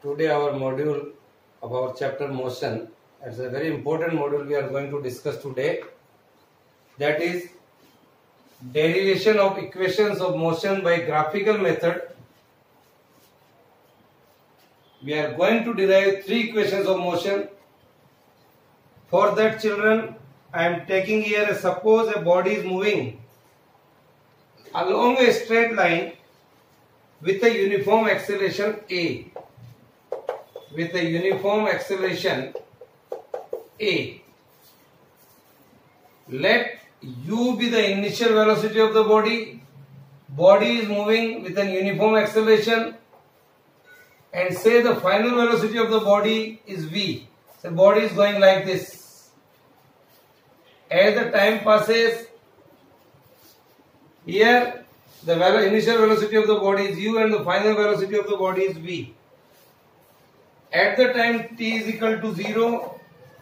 Today our module of our chapter motion. It's a very important module we are going to discuss today. That is derivation of equations of motion by graphical method. We are going to derive three equations of motion. For that, children, I am taking here suppose a body is moving along a straight line with a uniform acceleration a. With a uniform acceleration a. Let u be the initial velocity of the body. Body is moving with an uniform acceleration, and say the final velocity of the body is v. The body is going like this. As the time passes, here the initial velocity of the body is u and the final velocity of the body is v. At the time t is equal to 0,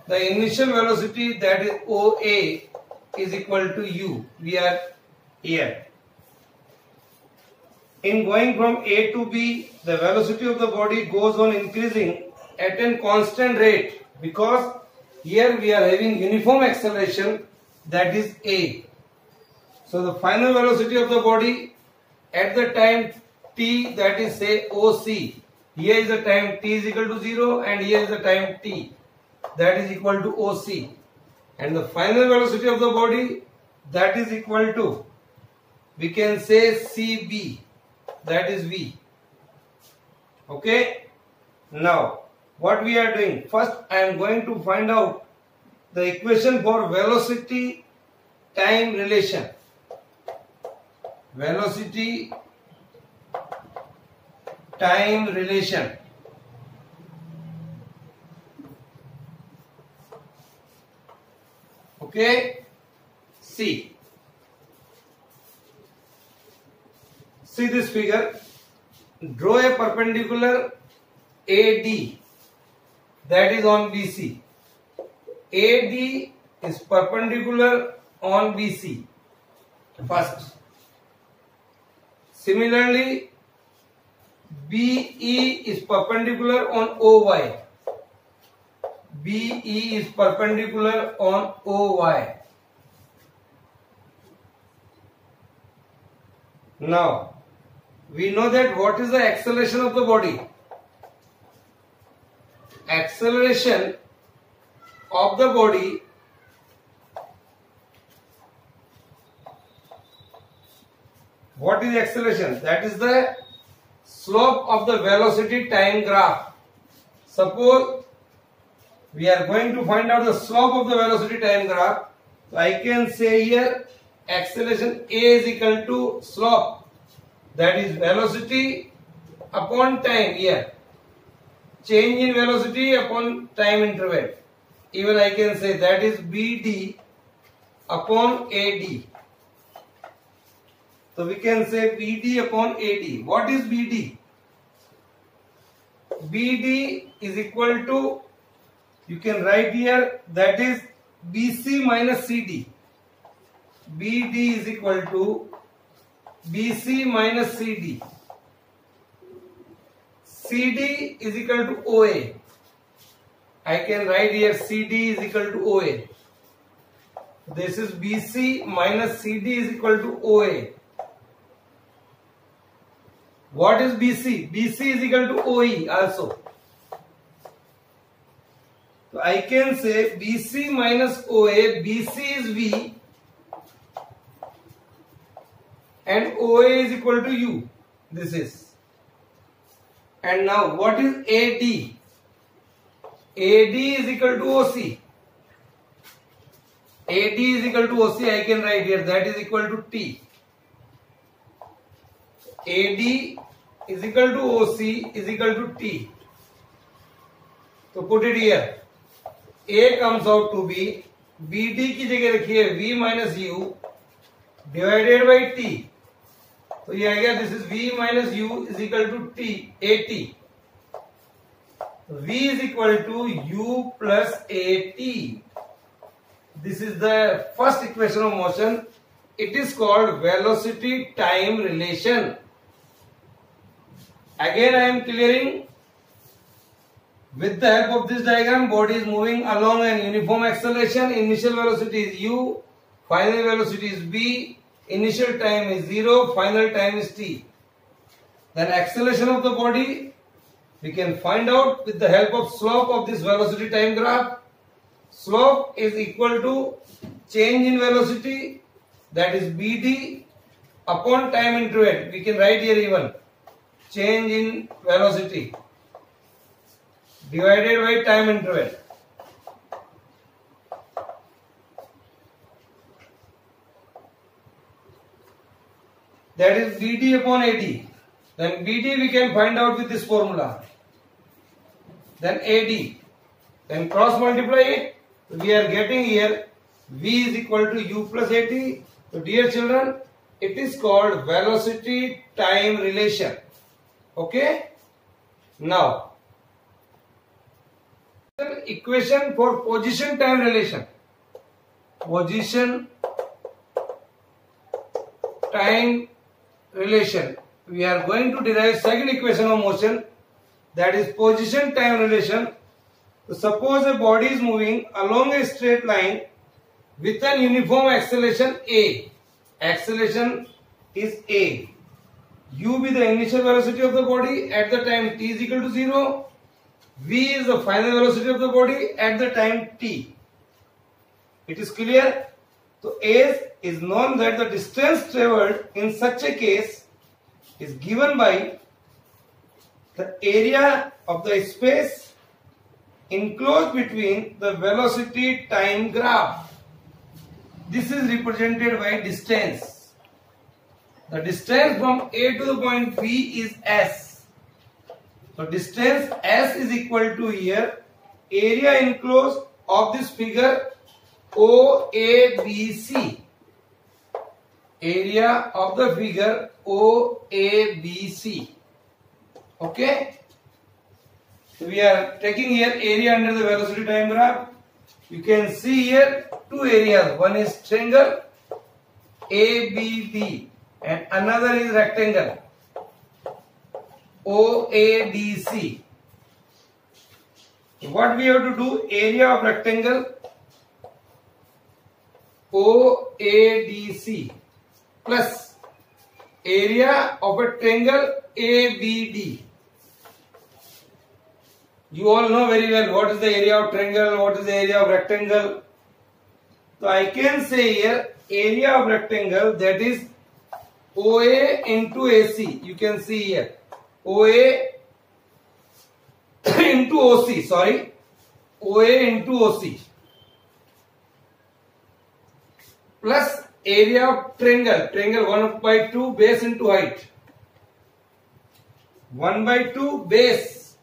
the initial velocity, that is OA, is equal to u. We are here. In going from A to B, the velocity of the body goes on increasing at a constant rate, because here we are having uniform acceleration, that is A. So the final velocity of the body at the time t, that is say OC, here is the time t is equal to 0 and here is the time t, that is equal to OC, and the final velocity of the body, that is equal to, we can say CB, that is V. Okay. Now what we are doing, first I am going to find out the equation for velocity time relation. Velocity time relation. Okay. See this figure. Draw a perpendicular AD, that is on BC. AD is perpendicular on BC first. Similarly, BE is perpendicular on OY. BE is perpendicular on OY. Now, we know that what is the acceleration of the body? Acceleration of the body what is acceleration? That is the slope of the velocity time graph. Suppose we are going to find out the slope of the velocity time graph. So I can say here acceleration A is equal to slope, that is velocity upon time, here change in velocity upon time interval. Even I can say that is BD upon AD. So we can say BD upon AD. What is BD? BD is equal to, you can write here, that is BC minus CD. BD is equal to BC minus CD. CD is equal to OA. I can write here CD is equal to OA. This is BC minus CD is equal to OA. What is BC? BC is equal to OE also. So I can say BC minus OA, BC is V and OA is equal to U. This is. And now what is AD? AD is equal to OC. AD is equal to OC, I can write here, that is equal to T. AD is equal to OC is equal to T. So put it here. A comes out to be BD की जगह रखिए V minus U divided by T. तो ये आ गया, this is V minus U is equal to T, AT. V is equal to U plus AT. This is the first equation of motion. It is called velocity time relation. Again I am clearing With the help of this diagram, body is moving along an uniform acceleration. Initial velocity is u, final velocity is v, initial time is 0, final time is t. Then acceleration of the body we can find out with the help of slope of this velocity time graph. Slope is equal to change in velocity, that is bd, upon time interval. We can write here even change in velocity divided by time interval. That is BD upon AD. Then BD we can find out with this formula. Then AD. Then cross multiply it. We are getting here V is equal to U plus AT. So dear children, it is called velocity time relation. Okay. Now, equation for position time relation. Position time relation. We are going to derive second equation of motion, that is position time relation. So suppose a body is moving along a straight line with an uniform acceleration A. Acceleration is A. U be the initial velocity of the body at the time t is equal to 0. V is the final velocity of the body at the time t. It is clear? So A is known that the distance travelled in such a case is given by the area of the space enclosed between the velocity time graph. This is represented by distance. The distance from A to the point B is S. So distance S is equal to here area enclosed of this figure OABC. Area of the figure OABC. Okay. So we are taking here area under the velocity time graph. You can see here two areas. One is triangle ABD and another is rectangle OADC. What we have to do? Area of rectangle OADC plus area of a triangle ABD. You all know very well what is the area of triangle, what is the area of rectangle. So I can say here area of rectangle, that is OA into AC. You can see here OA into OC, sorry, OA into OC plus area of triangle, triangle 1/2 base into height, 1/2 base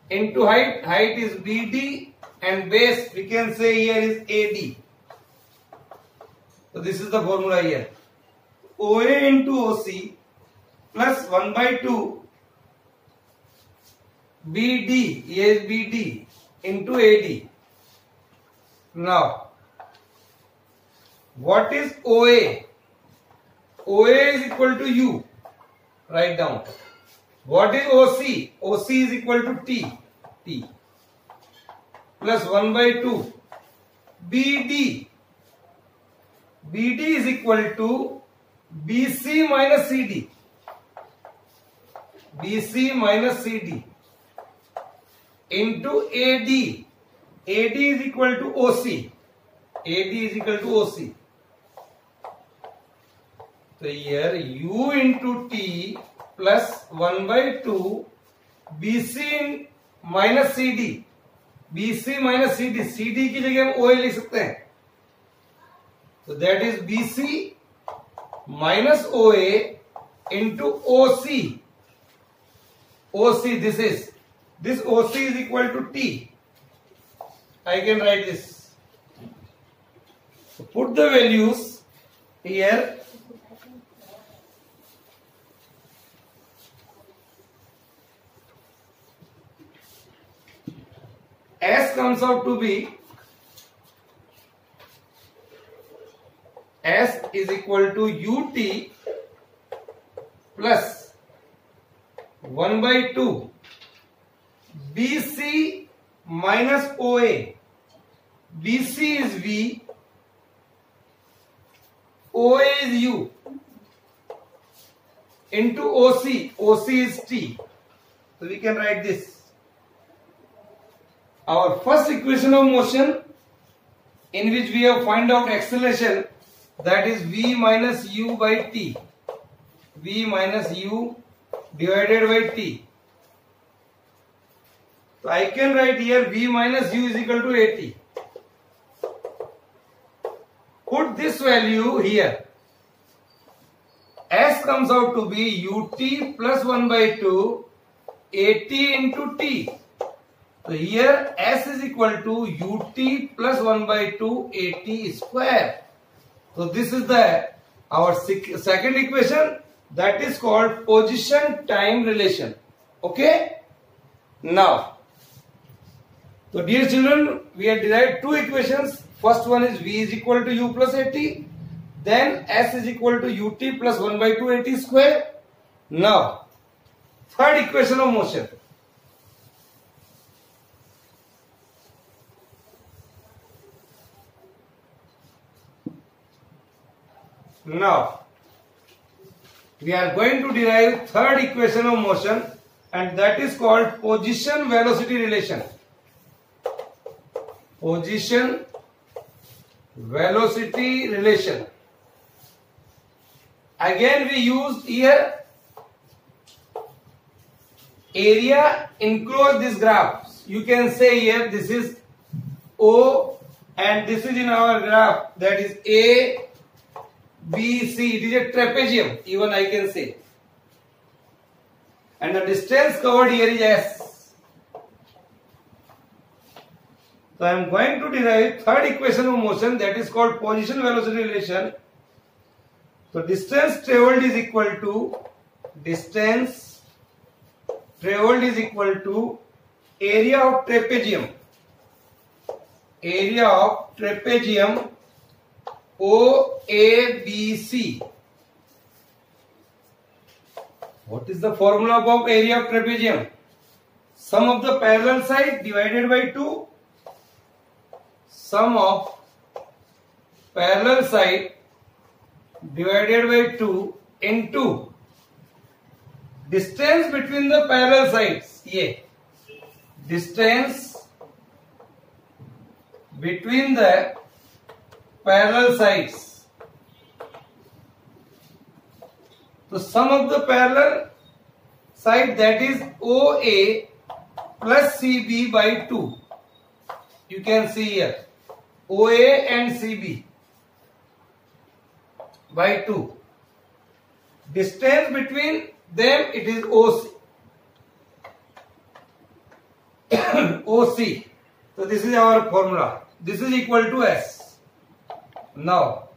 into height, height is BD and base we can say here is AD. So this is the formula here. OA into OC plus 1/2 BD, here is BD into AD. Now, what is OA? OA is equal to U. Write down. What is OC? OC is equal to T. T plus 1/2 BD. BD is equal to BC minus CD. BC minus CD into AD. AD is equal to OC. AD is equal to OC. So here U into T plus 1/2 BC minus CD. BC minus CD. CD की जगह हम OA लिख सकते हैं. So that is BC minus OA into OC. OC, this OC is equal to T. I can write this. So put the values here. S comes out to be S is equal to UT plus 1/2 BC minus OA. BC is V, OA is U, into OC. OC is T. So we can write this. Our first equation of motion, in which we have find out acceleration, that is V minus U by T. V minus U divided by T. So I can write here V minus U is equal to AT. Put this value here. S comes out to be UT plus 1 by 2 AT into T. So here S is equal to UT plus 1 by 2 AT square. So this is our second equation, that is called position time relation. Okay. Now, so dear children, we have derived two equations. First one is V is equal to U plus AT. Then S is equal to UT plus 1 by 2 AT square. Now, third equation of motion. Now, we are going to derive third equation of motion, and that is called position velocity relation. Position velocity relation. Again we use here area enclosed this graph. You can say here this is O and this is in our graph, that is A, B, C. It is a trapezium, even I can say. And the distance covered here is S. So I am going to derive third equation of motion, that is called position velocity relation. So distance traveled is equal to area of trapezium. Area of trapezium OABC. What is the formula of area of trapezium? Sum of the parallel side divided by 2. Sum of parallel side divided by 2 into distance between the parallel sides. A. Distance between the parallel sides. So sum of the parallel side, that is OA plus CB by 2. You can see here OA and CB by 2. Distance between them, it is OC. OC. So this is our formula. This is equal to S. Now,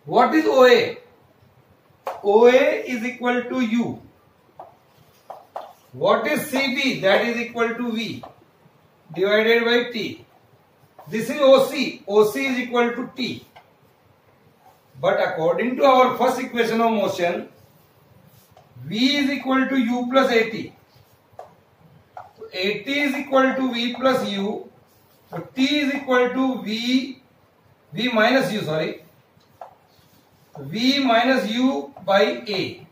what is OA? OA is equal to U. What is CB? That is equal to V divided by T. This is OC. OC is equal to T. But according to our first equation of motion, V is equal to U plus AT. So AT is equal to V plus U. So T is equal to V minus U, sorry. V minus U by A.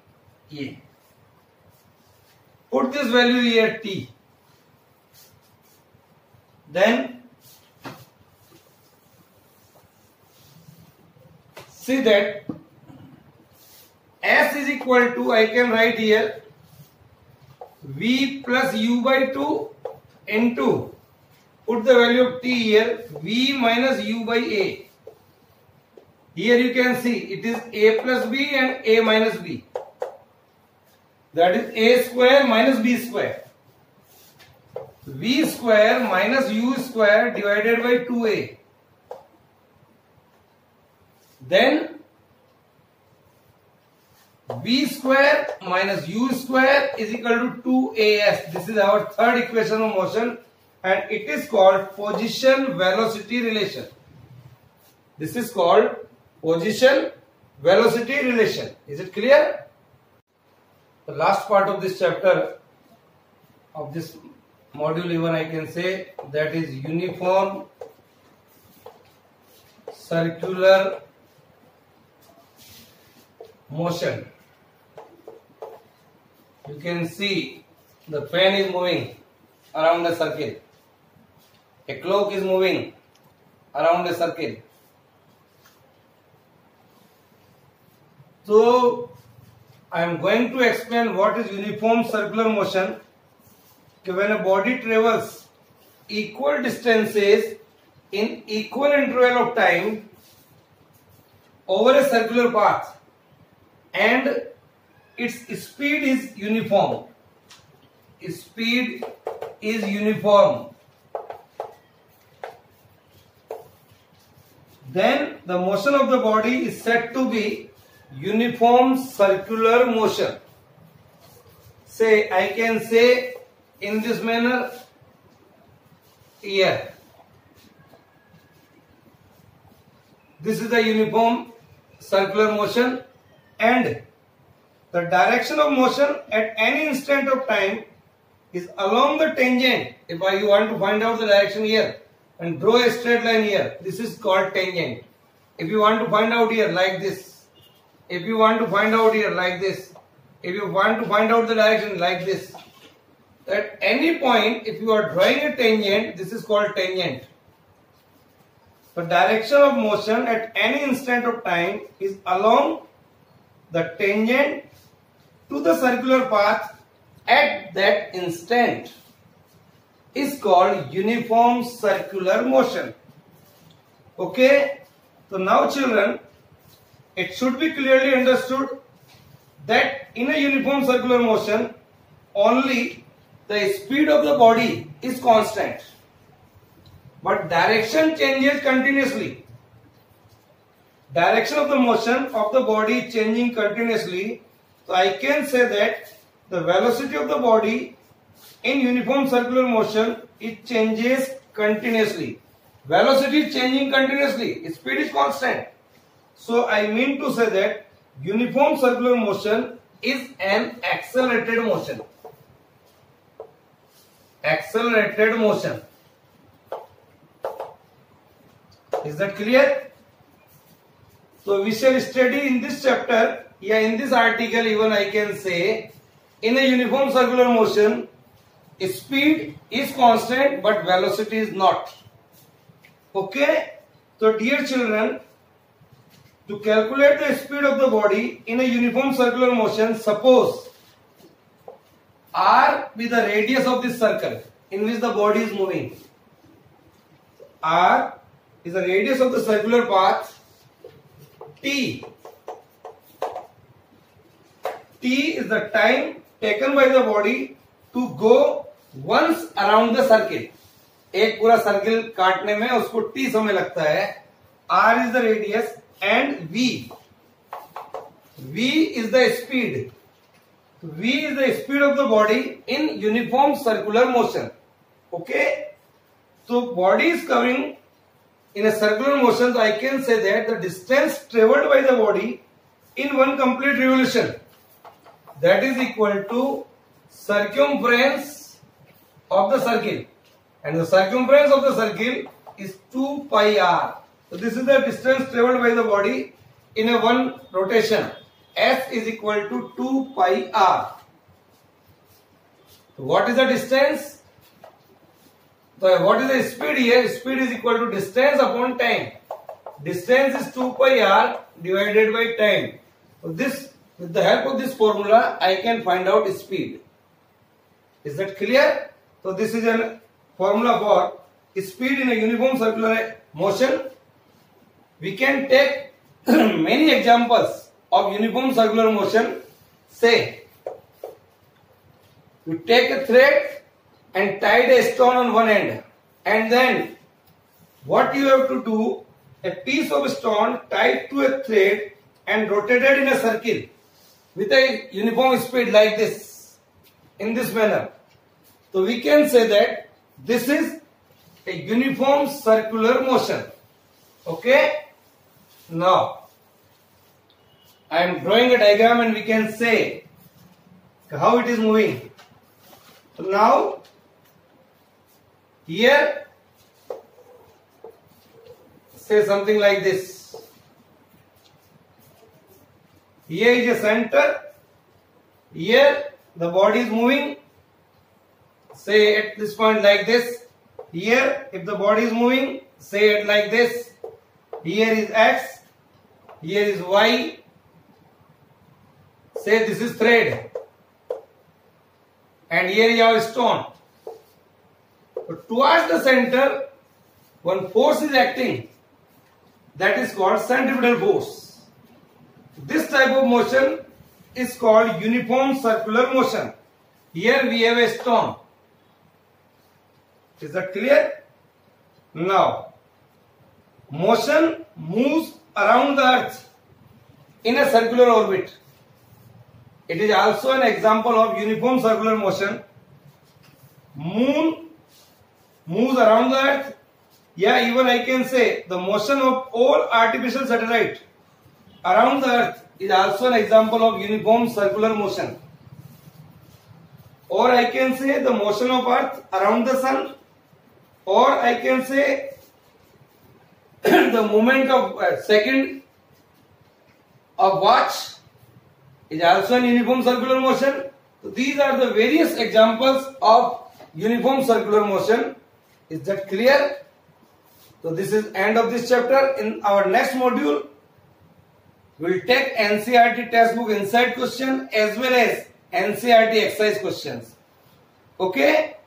Put this value here T. Then see that S is equal to, I can write here V plus U by 2 into, put the value of T here, V minus U by A. Here you can see it is A plus B and A minus B. That is A square minus B square. V square minus U square divided by 2A. Then V square minus U square is equal to 2AS. This is our third equation of motion, and it is called position velocity relation. This is called position velocity relation. Is it clear? The last part of this chapter, of this module, even I can say that is uniform circular motion. You can see the fan is moving around a circle. A clock is moving around a circle. So I am going to explain what is uniform circular motion. When a body travels equal distances in equal interval of time over a circular path and its speed is uniform. Speed is uniform. Then the motion of the body is said to be uniform circular motion. Say, I can say in this manner here. This is the uniform circular motion, and the direction of motion at any instant of time is along the tangent. If you want to find out the direction here and draw a straight line here, this is called tangent. If you want to find out here like this, if you want to find out here like this, if you want to find out the direction like this, at any point if you are drawing a tangent, this is called tangent. The direction of motion at any instant of time is along the tangent to the circular path at that instant is called uniform circular motion. Okay, so now children, it should be clearly understood that in a uniform circular motion only the speed of the body is constant, but direction changes continuously. Direction of the motion of the body changing continuously. So I can say that the velocity of the body in uniform circular motion, it changes continuously. Velocity is changing continuously. Speed is constant. So I mean to say that uniform circular motion is an accelerated motion. Accelerated motion. Is that clear? So we shall study in this chapter, in this article even I can say, in a uniform circular motion, speed is constant but velocity is not. Okay? So dear children, to calculate the speed of the body in a uniform circular motion, suppose R be the radius of this circle in which the body is moving. R is the radius of the circular path. T is the time taken by the body to go once around the circle. एक पूरा circle काटने में उसको T समय लगता है. R is the radius and V is the speed. V is the speed of the body in uniform circular motion. Okay, so body is covering in a circular motion, so I can say that the distance traveled by the body in one complete revolution, that is equal to circumference of the circle, and the circumference of the circle is 2 pi r. So this is the distance traveled by the body in a one rotation. S is equal to 2 pi r. So what is the distance? So what is the speed here? Speed is equal to distance upon time. Distance is 2 pi r divided by time. So this, with the help of this formula, I can find out speed. Is that clear? So this is a formula for speed in a uniform circular motion. We can take many examples of uniform circular motion. Say, you take a thread and tied a stone on one end, and then what you have to do, a piece of stone tied to a thread and rotated in a circle with a uniform speed like this, in this manner. So we can say that this is a uniform circular motion. Okay, now I am drawing a diagram and we can say how it is moving. So now here say something like this. Here is a center. Here the body is moving. Say at this point like this. Here if the body is moving, say it like this. Here is X. Here is Y. Say this is thread. And here you have stone. But towards the center, one force is acting. That is called centripetal force. This type of motion is called uniform circular motion. Here we have a stone. Is that clear? Now, motion moves around the earth in a circular orbit. It is also an example of uniform circular motion. Moon moves around the earth. Yeah, even I can say the motion of all artificial satellite around the earth is also an example of uniform circular motion. Or I can say the motion of earth around the sun. Or I can say the movement of second of watch is also an uniform circular motion. So these are the various examples of uniform circular motion. Is that clear? So this is end of this chapter. In our next module, we will take NCERT textbook inside question as well as NCERT exercise questions. Okay?